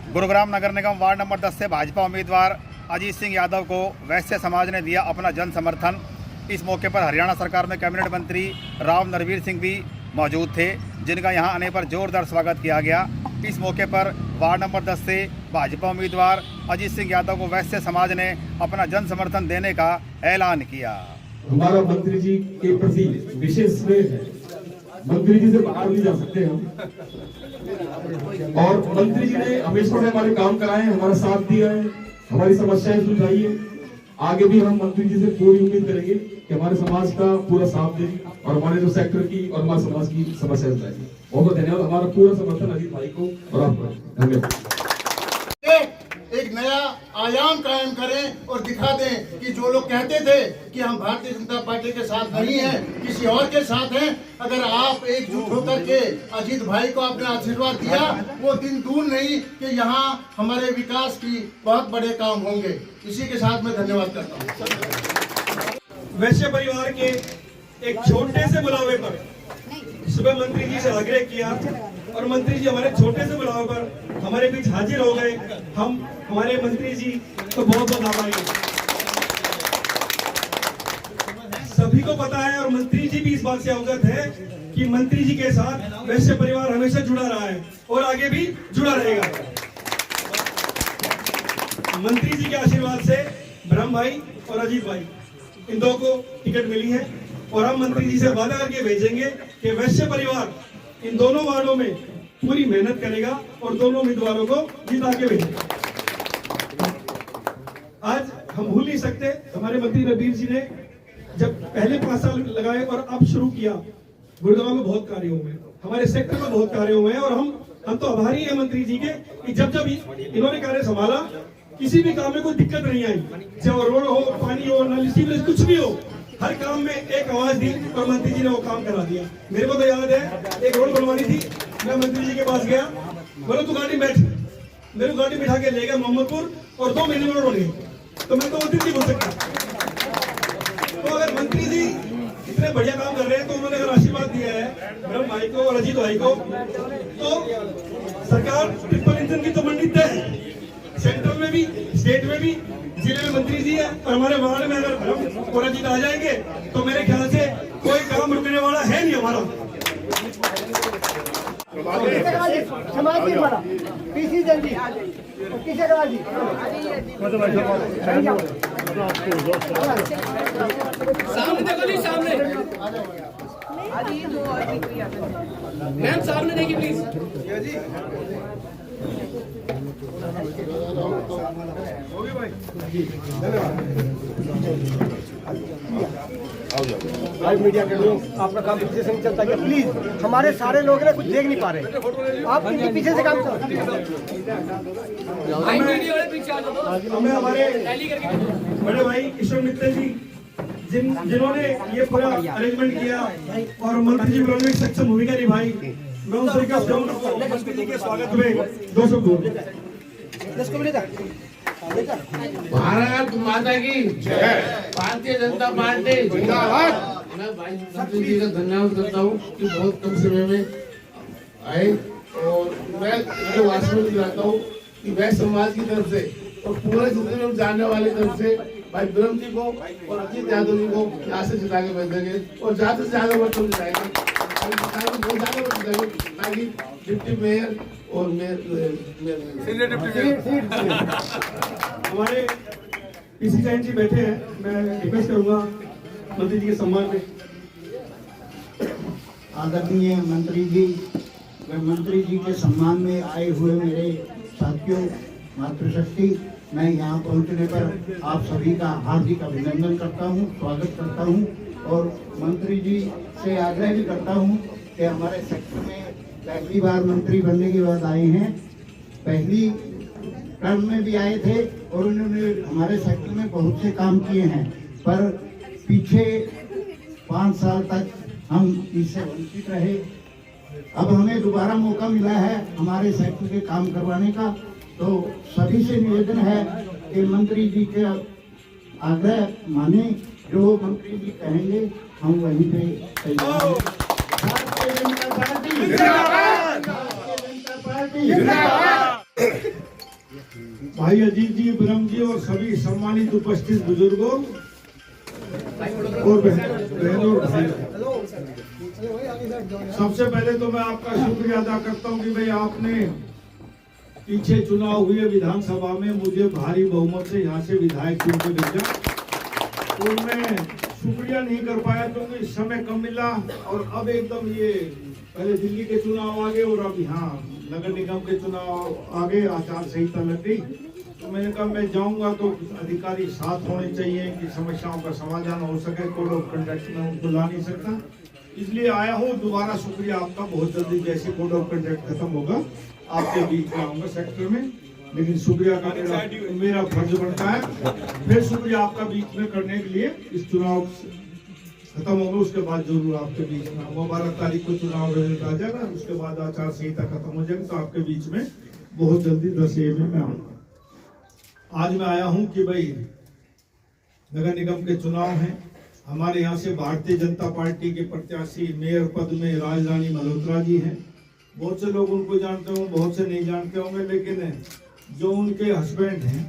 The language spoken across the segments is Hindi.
गुरुग्राम नगर निगम वार्ड नंबर 10 से भाजपा उम्मीदवार अजीत सिंह यादव को वैश्य समाज ने दिया अपना जन समर्थन। इस मौके पर हरियाणा सरकार में कैबिनेट मंत्री राव नरवीर सिंह भी मौजूद थे, जिनका यहां आने पर जोरदार स्वागत किया गया। इस मौके पर वार्ड नंबर 10 से भाजपा उम्मीदवार अजीत सिंह यादव को वैश्य समाज ने अपना जन समर्थन देने का ऐलान किया। हमारा मंत्री जी के प्रति विशेष स्नेह है। मंत्री जी से बाहर नहीं जा सकते हम, और मंत्री जी ने हमेशा से हमारे काम कराए हैं, हमारा साथ दिया है, हमारी समस्याएं सुलझाई है। आगे भी हम मंत्री जी से पूरी उम्मीद करेंगे कि हमारे समाज का पूरा साथ देंगे और हमारे जो सेक्टर की और हमारे समाज की समस्याएं सुलझाएंगे। बहुत बहुत धन्यवाद। हमारा पूरा समर्थन अजीत भाई को और आपको धन्यवाद। एक नया आयाम कायम करें और दिखा दें कि जो लोग कहते थे कि हम भारतीय जनता पार्टी के साथ नहीं हैं, किसी और के साथ हैं, अगर आप एकजुट होकर के अजीत भाई को आपने आशीर्वाद दिया, वो दिन दूर नहीं कि यहाँ हमारे विकास की बहुत बड़े काम होंगे। इसी के साथ मैं धन्यवाद करता हूँ। वैश्य परिवार के एक छोटे से बुलावे पर सुबह मंत्री जी से आग्रह किया और मंत्री जी हमारे छोटे से बुलावे पर हमारे बीच हाजिर हो गए। हम हमारे मंत्री जी को बहुत बहुत आभारी हैं। सभी को पता है और मंत्री जी भी इस बात से अवगत है कि मंत्री जी के साथ वैश्य परिवार हमेशा जुड़ा रहा है और आगे भी जुड़ा रहेगा। मंत्री जी के आशीर्वाद से ब्रह्म भाई और अजीत भाई इन दो को टिकट मिली है और हम मंत्री जी से वादा करके भेजेंगे कि वैश्य परिवार इन दोनों वार्डों में पूरी मेहनत करेगा और दोनों उम्मीदवारों को जिता के भेजेगा। आज हम भूल नहीं सकते, हमारे मंत्री नरवीर जी ने जब पहले 5 साल लगाए और अब शुरू किया, गुड़गांव में बहुत कार्य हुए, हमारे सेक्टर में बहुत कार्य हुए हैं और हम तो आभारी हैं मंत्री जी के कि जब जब इन्होंने कार्य संभाला किसी भी काम में कोई दिक्कत नहीं आई। चाहे रोड हो, पानी हो, नाली, सीवरेज, कुछ भी हो, हर काम में एक आवाज दी और मंत्री जी ने वो काम करा दिया। मेरे को तो याद है एक रोड बनवानी थी, मैं मंत्री जी के पास गया, बोलो तू गाड़ी बैठ, मेरे को गाड़ी बिठा के ले गया मोहम्मदपुर और 2 महीने में रोड बन गई। तो मैं तो वो दिन नहीं बोल सकता। तो अगर मंत्री जी इतने बढ़िया काम कर रहे हैं तो उन्होंने अगर आशीर्वाद दिया है ब्रह्म भाई को और अजीत भाई को, तो सरकार ट्रिपल इंजन की तो मंडी तय है। सेंट्रल में भी, स्टेट में भी, जिले में मंत्री जी है और हमारे वार्ड में अगर ब्रह्म और अजीत आ जाएंगे तो मेरे ख्याल से कोई काम रुकने वाला है नहीं हमारा। पीसी जल्दी सामने देखो जी, सामने मैम सामने देखिए प्लीज। लाइव मीडिया के लोग, आपका काम पीछे से नहीं चलता क्या? प्लीज, हमारे सारे लोग ना कुछ देख नहीं पा रहे, आप इनके पीछे से काम करो। हमें हमारे बड़े भाई ईश्वर मित्तल जी जिन्होंने ये पूरा अरेंजमेंट किया और मंत्री जी उन्होंने सक्षम भूमिका निभाई, मैं उन सभी का मंत्री जी के स्वागत में 2 शब्द बोलूं। भारत माता की जय, भारतीय जनता पार्टी जिंदाबाद। मैं भाई मंत्री जी का धन्यवाद करता हूँ कि बहुत कम समय में आए और मैं वास्तव में चाहता हूँ कि वैश्य समाज की तरफ से और पूरे जितने में जानने वाले तरफ से भाई ब्रह्म जी को और अजीत यादव जी को यहाँ से जिता के भेज देंगे और ज्यादा से ज्यादा वोट जिताएंगे ताकि डिप्टी मेयर और हमारे पीसी जैन जी बैठे हैं, मैं रिक्वेस्ट करूंगा मंत्री जी के सम्मान में। आदरणीय मंत्री जी व मंत्री जी के सम्मान में आए हुए मेरे साथियों, मातृशक्ति, मैं यहाँ पहुँचने पर आप सभी का हार्दिक अभिनंदन करता हूँ, स्वागत करता हूँ और मंत्री जी से आग्रह भी करता हूँ कि हमारे सेक्टर में पहली बार मंत्री बनने के बाद आए हैं, पहली टर्म में भी आए थे और उन्होंने हमारे सेक्टर में बहुत से काम किए हैं, पर पीछे 5 साल तक हम इससे वंचित रहे। अब हमें दोबारा मौका मिला है हमारे सेक्टर के काम करवाने का, तो सभी से निवेदन है कि मंत्री जी के आग्रह माने, जो मंत्री जी कहेंगे हम वहीं पे तैयार हैं। भारतीय जनता पार्टी जिंदाबाद, भारतीय जनता पार्टी जिंदाबाद। भाई अजीत जी, ब्रह्म जी और सभी सम्मानित उपस्थित बुजुर्गों और बहनों और भाइयों, सबसे पहले तो मैं आपका शुक्रिया अदा करता हूं कि भाई आपने पीछे चुनाव हुए विधानसभा में मुझे भारी बहुमत से यहाँ से विधायक चुन के भेजा, और मैं शुक्रिया नहीं कर पाया क्योंकि समय कम मिला। और अब एकदम ये पहले दिल्ली के चुनाव आ गए और अब यहाँ नगर निगम के चुनाव आ गए, आचार संहिता लग गई, तो मैंने कहा मैं जाऊंगा तो अधिकारी साथ होने चाहिए कि समस्याओं का समाधान हो सके। कोड ऑफ कंडक्ट में उनको ला नहीं सकता, इसलिए आया हूँ। दोबारा शुक्रिया आपका, बहुत जल्दी जैसे कोड ऑफ कंडक्ट खत्म होगा आपके बीच में आऊंगा सेक्टर में, लेकिन शुक्रिया का मेरा फर्ज बनता है। फिर शुक्रिया आपका बीच में करने के लिए, इस चुनाव खत्म होगा उसके बाद जरूर आपके बीच में 12 तारीख को चुनाव रिजल्ट आ जाएगा, उसके बाद आचार संहिता खत्म हो जाएगी, तो आपके बीच में बहुत जल्दी 10 AM में मैं आऊंगा। आज मैं आया हूं कि भाई नगर निगम के चुनाव हैं, हमारे यहाँ से भारतीय जनता पार्टी के प्रत्याशी मेयर पद में राजरानी मल्होत्रा जी हैं। बहुत से लोग उनको जानते होंगे, बहुत से नहीं जानते होंगे, लेकिन जो उनके हस्बैंड हैं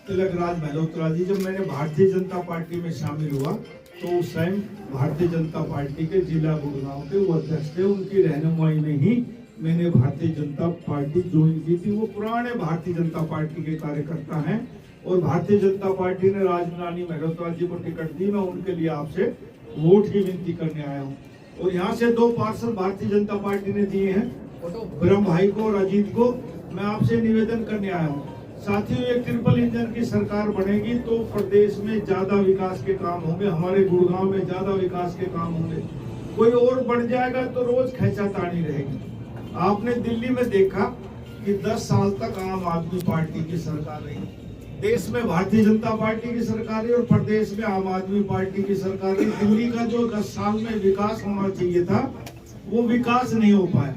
तिलक राज मल्होत्रा जी, जब मैंने भारतीय जनता पार्टी में शामिल हुआ तो उस टाइम भारतीय जनता पार्टी के जिला गुड़गांव के वो अध्यक्ष थे, उनकी रहनुमाई में ही मैंने भारतीय जनता पार्टी ज्वाइन की थी। वो पुराने भारतीय जनता पार्टी के कार्यकर्ता हैं और भारतीय जनता पार्टी ने राजरानी मल्होत्रा जी को टिकट दी। मैं उनके लिए आपसे वोट की विनती करने आया हूँ। और यहाँ से 2 पार्षद भारतीय जनता पार्टी ने दिए हैं, ब्रह्म भाई को और अजीत को। मैं आपसे निवेदन करने आया हूँ, साथियों, एक ट्रिपल इंजन की सरकार बनेगी तो प्रदेश में ज्यादा विकास के काम होंगे, हमारे गुड़गांव में ज्यादा विकास के काम होंगे। कोई और बढ़ जाएगा तो रोज खींचातानी रहेगी। आपने दिल्ली में देखा कि 10 साल तक आम आदमी पार्टी की सरकार रही, देश में भारतीय जनता पार्टी की सरकार है और प्रदेश में आम आदमी पार्टी की सरकार है। दिल्ली का जो 10 साल में विकास होना चाहिए था वो विकास नहीं हो पाया।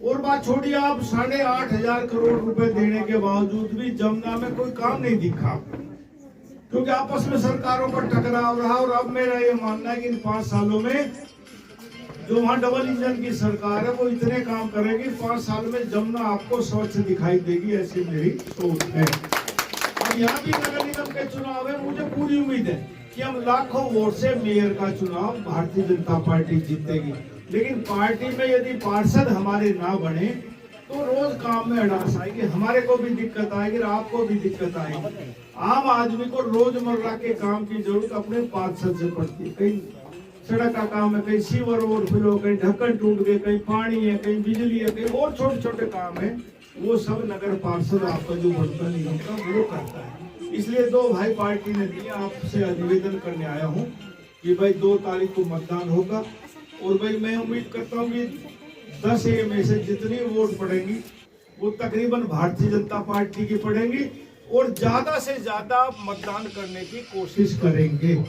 और बात छोड़िए, आप 8,500 करोड़ रुपए देने के बावजूद भी जमुना में कोई काम नहीं दिखा, क्योंकि आपस में सरकारों का टकराव रहा। और अब मेरा ये मानना है कि इन 5 सालों में जो वहाँ डबल इंजन की सरकार है वो इतने काम करेगी, 5 साल में जमुना आपको स्वच्छ दिखाई देगी, ऐसी मेरी सोच है। अब यहाँ भी नगर निगम के चुनाव है, मुझे पूरी उम्मीद है कि हम लाखों वोट से मेयर का चुनाव भारतीय जनता पार्टी जीतेगी। लेकिन पार्टी में यदि पार्षद हमारे ना बने तो रोज काम में अड़ास आएगी, हमारे को भी दिक्कत आएगी और आपको भी दिक्कत आएगी। आम आदमी को रोजमर्रा के काम की जरूरत अपने पार्षद से पड़ती है। कहीं सड़क का काम है, कहीं सीवर ओवरफ्लो, कहीं ढक्कन टूट गए, कहीं पानी है, कहीं बिजली है, कहीं और छोटे छोटे काम है, वो सब नगर पार्षद आपका जो बनता निगम का वो करता है। इसलिए 2 भाई पार्टी ने दिया, आपसे निवेदन करने आया हूँ कि भाई 2 तारीख को मतदान होगा। और भाई मैं उम्मीद करता हूँ कि 10 AM में से जितनी वोट पड़ेंगी वो तकरीबन भारतीय जनता पार्टी की पड़ेंगी और ज्यादा से ज्यादा मतदान करने की कोशिश करेंगे।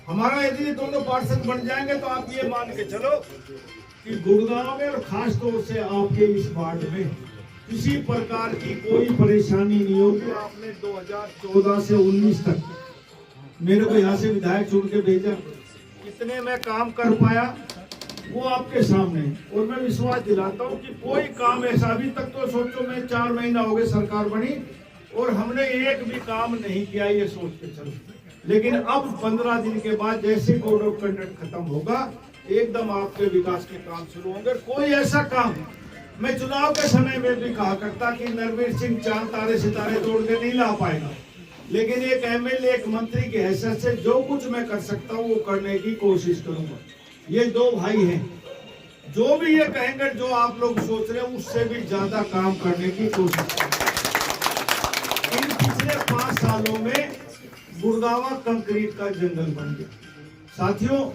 हमारा यदि दोनों पार्षद बन जाएंगे तो आप ये मान के चलो कि गुड़गांव में और खास तौर से आपके इस वार्ड में किसी प्रकार की कोई परेशानी नहीं होगी। आपने 2014 से 19 तक मेरे को यहाँ से विधायक चुन के भेजा, कितने मैं काम कर पाया वो आपके सामने। और मैं विश्वास दिलाता हूँ कि कोई काम ऐसा, अभी तक तो सोचो मैं 4 महीना हो गए सरकार बनी और हमने एक भी काम नहीं किया, ये सोच के चलो। लेकिन अब 15 दिन के बाद जैसे कोड ऑफ कंडक्ट खत्म होगा एकदम आपके विकास के काम शुरू होंगे। कोई ऐसा काम, मैं चुनाव के समय में भी कहा करता कि नरवीर सिंह चांद तारे सितारे तोड़ के नहीं ला पाएगा, लेकिन एक MLA एक मंत्री की हैसियत से जो कुछ मैं कर सकता हूँ वो करने की कोशिश करूंगा। ये 2 भाई हैं, जो भी ये कहेंगे जो आप लोग सोच रहे हैं उससे भी ज्यादा काम करने की कोशिश करेंगे। इन पिछले 5 सालों में गुड़गांव कंक्रीट का जंगल बन गया। साथियों,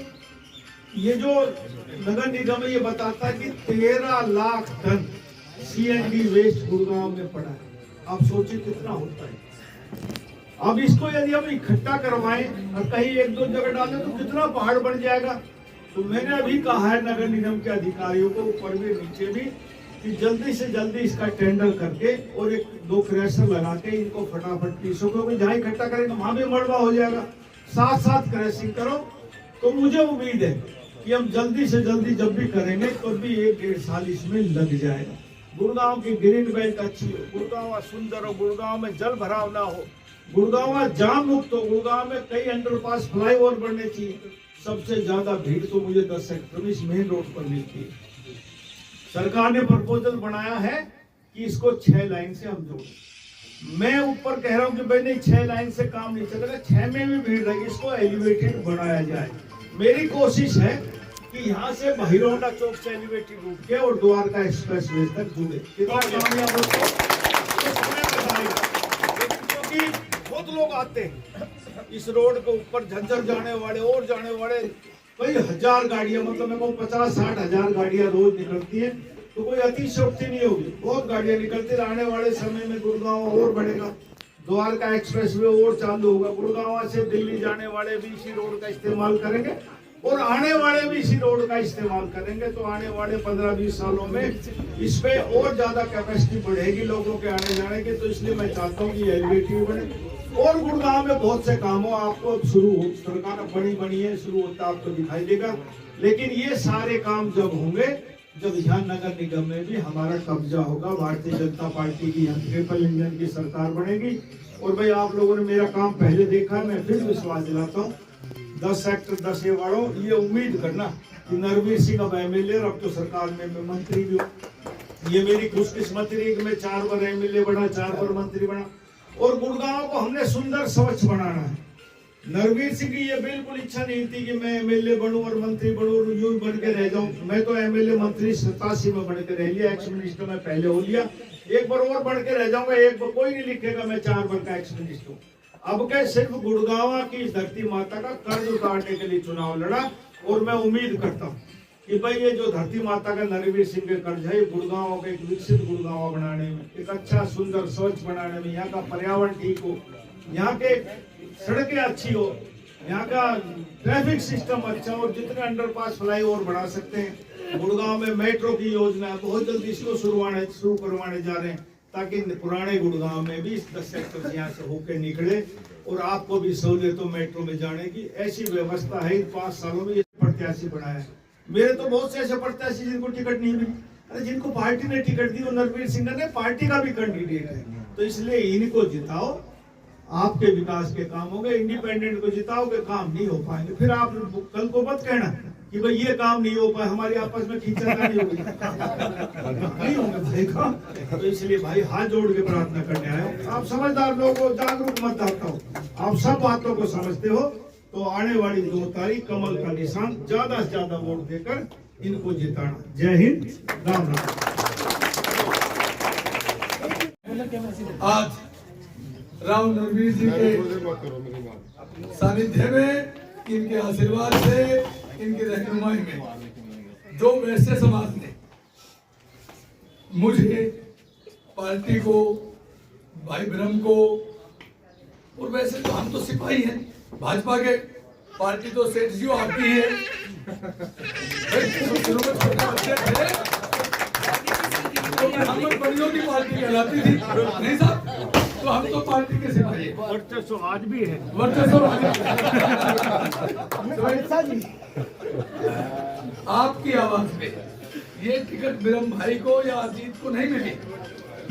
ये जो नगर निगम है ये बताता है कि 13 lakh ton CND waste Gurgaon में पड़ा है। आप सोचिए कितना होता है। अब इसको यदि हम इकट्ठा करवाएं और कहीं 1-2 जगह डालें तो कितना पहाड़ बन जाएगा। तो मैंने अभी कहा है नगर निगम के अधिकारियों को, ऊपर भी नीचे भी, कि जल्दी से जल्दी इसका टेंडर करके और 1-2 क्रैशर लगा के इनको फटाफट पीसो, क्योंकि जहाँ इकट्ठा करेंगे वहां भी मलबा हो जाएगा। साथ क्रैशिंग करो तो मुझे उम्मीद है कि हम जल्दी से जल्दी जब भी करेंगे तो भी 1-1.5 साल इसमें लग जाएगा। गुड़गांव की ग्रीन बेल्ट अच्छी हो, गुड़गांव सुंदर हो, गुड़गांव में जल भराव ना हो, गुड़गांव जाम मुक्त हो, गुड़गांव में कई अंडरपास फ्लाईओवर बनने चाहिए। सबसे ज्यादा भीड़ तो मुझे 10 सेक्टर में इस मेन रोड पर मिलती है। सरकार ने प्रपोजल बनाया है कि इसको 6 लाइन से हम जोड़ें। मैं ऊपर कह रहा हूं कि भाई नहीं, 6 लाइन से काम नहीं चलेगा, 6 में भी भीड़ रहेगी, इसको एलिवेटेड बनाया जाए। मेरी कोशिश है कि यहाँ से भैरवना चौक से एलिवेटेड रूट के और द्वारका एक्सप्रेस वे तक जुड़े। कितना कामयाब हो तो समय बताएगा, क्योंकि बहुत लोग आते हैं इस रोड के ऊपर, झज्जर जाने वाले और जाने वाले कई हजार गाड़ियां, मतलब मैं कहूँ 50-60 हजार गाड़ियां रोज निकलती है, तो कोई अतिशयोक्ति नहीं होगी, बहुत गाड़ियां निकलती है। आने वाले समय में गुड़गांव और बढ़ेगा, द्वारका एक्सप्रेस वे और चालू होगा, गुड़गांव से दिल्ली जाने वाले भी इसी रोड का इस्तेमाल करेंगे और आने वाले भी इसी रोड का इस्तेमाल करेंगे। तो आने वाले 15-20 सालों में इस पे और ज्यादा कैपेसिटी बढ़ेगी लोगों के आने जाने की। तो इसलिए मैं चाहता हूँ कि एलिवेटेड बने और गुड़गांव में बहुत से काम हो, आपको शुरू हो, सरकार बनी है, शुरू होता आपको दिखाई देगा। लेकिन ये सारे काम जब होंगे जब यहाँ नगर निगम में भी हमारा कब्जा होगा, भारतीय जनता पार्टी की यहाँ ट्रिपल इंजन की सरकार बनेगी। और भाई आप लोगों ने मेरा काम पहले देखा है, मैं फिर विश्वास दिलाता हूँ, 10 सेक्टर 10 ये वालों, ये उम्मीद करना कि नरवीर सिंह अब MLA, अब तो सरकार में मैं मंत्री भी हूँ। ये मेरी खुशकिस्मती रही कि मैं 4 बार MLA बना, 4 बार मंत्री बना। और गुड़गांव को हमने सुंदर स्वच्छ बनाना है। नरवीर सिंह की ये बिल्कुल इच्छा नहीं थी कि मैं MLA बनूं और मंत्री बनूं और यूं बन के रह जाऊं। मैं तो MLA मंत्री 87 में बन के रह लिया, एक्स मिनिस्टर में पहले हो लिया, एक बार और बढ़ के रह जाऊंगा, एक बार कोई नहीं लिखेगा मैं 4 बार का एक्स मिनिस्टर हूँ। अब के सिर्फ गुड़गांव की धरती माता का कर्ज उतारने के लिए चुनाव लड़ा। और मैं उम्मीद करता हूँ कि भाई ये जो धरती माता का नरवीर सिंह के कर्ज है, गुड़गांव को एक विकसित गुड़गांव बनाने में, एक अच्छा सुंदर स्वच्छ बनाने में, यहाँ का पर्यावरण ठीक हो, यहाँ के सड़कें अच्छी हो, यहाँ का ट्रैफिक सिस्टम अच्छा हो, जितने अंडरपास फ्लाईओवर बढ़ा सकते हैं। गुड़गांव में मेट्रो की योजना बहुत जल्दी इसको शुरू करवाने जा रहे हैं, ताकि पुराने गुड़गांव में भी 10 सेक्टर यहाँ से होकर निकले और आपको भी सहूलियत हो मेट्रो में जाने की। ऐसी व्यवस्था है, 5 सालों में ये प्रत्याशी बनाया है। मेरे तो बहुत से ऐसे प्रत्याशी जिनको टिकट नहीं मिली, अरे जिनको पार्टी ने टिकट दी वो नरवीर सिंह ने पार्टी का भी कैंडिडेट है। तो इसलिए इनको जिताओ, आपके विकास के काम होंगे। इंडिपेंडेंट को जिताओगे काम नहीं हो पाएंगे, फिर आप कल को मत कहना कि भाई ये काम नहीं हो पाए, हमारी आपस में खींचातानी होगी, नहीं होंगे भाई काम। तो इसलिए भाई हाथ जोड़ के प्रार्थना करने आए। आप समझदार लोग हो, जागरूक मतदाता हो, आप सब बातों को समझते हो। तो आने वाली 2 तारीख कमल का निशान, ज्यादा से ज्यादा वोट देकर इनको जिताना। जय हिंद, राम राम। आज राव नरवीर जी के सानिध्य में, इनके आशीर्वाद से, इनकी रहनुमाई में जो वैश्य समाज ने मुझे, पार्टी को, भाई ब्रह्म को, और वैसे तो हम तो सिपाही हैं भाजपा के, पार्टी तो सेठ जी आपकी है। शुरू में छोटे बच्चे थे तो हम बड़ियों की पार्टी कहलाती थी, नहीं साहब, तो हम तो पार्टी के सिपाही हैं। वर्चस्व आज भी है, वर्चस्व आपकी आवाज में ये टिकट ब्रह्म भाई को या अजीत को नहीं मिली,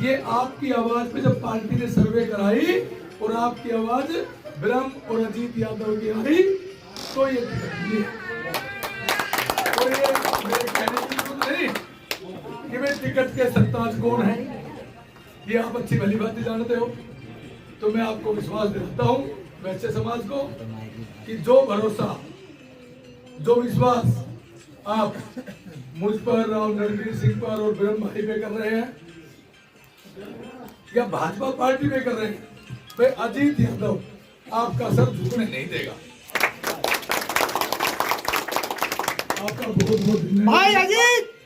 ये आपकी आवाज पे जब पार्टी ने सर्वे कराई और आपकी आवाज ब्रह्म और अजीत यादव की आई तो ये टिकट मिली। और ये मेरे कहने की जरूरत नहीं कि वे टिकट के सरताज कौन है, ये आप अच्छी भली बात जानते हो। तो मैं आपको विश्वास दिलाता हूँ वैश्य समाज को कि जो भरोसा, जो विश्वास आप मुझ पर, राव नरवीर सिंह पर और ब्रह्म भाई पे कर रहे हैं या भाजपा पार्टी पे कर रहे हैं, वे अजीत यादव आपका सर झुकने नहीं देगा। आपका बहुत बहुत धन्यवाद। भाई अजीत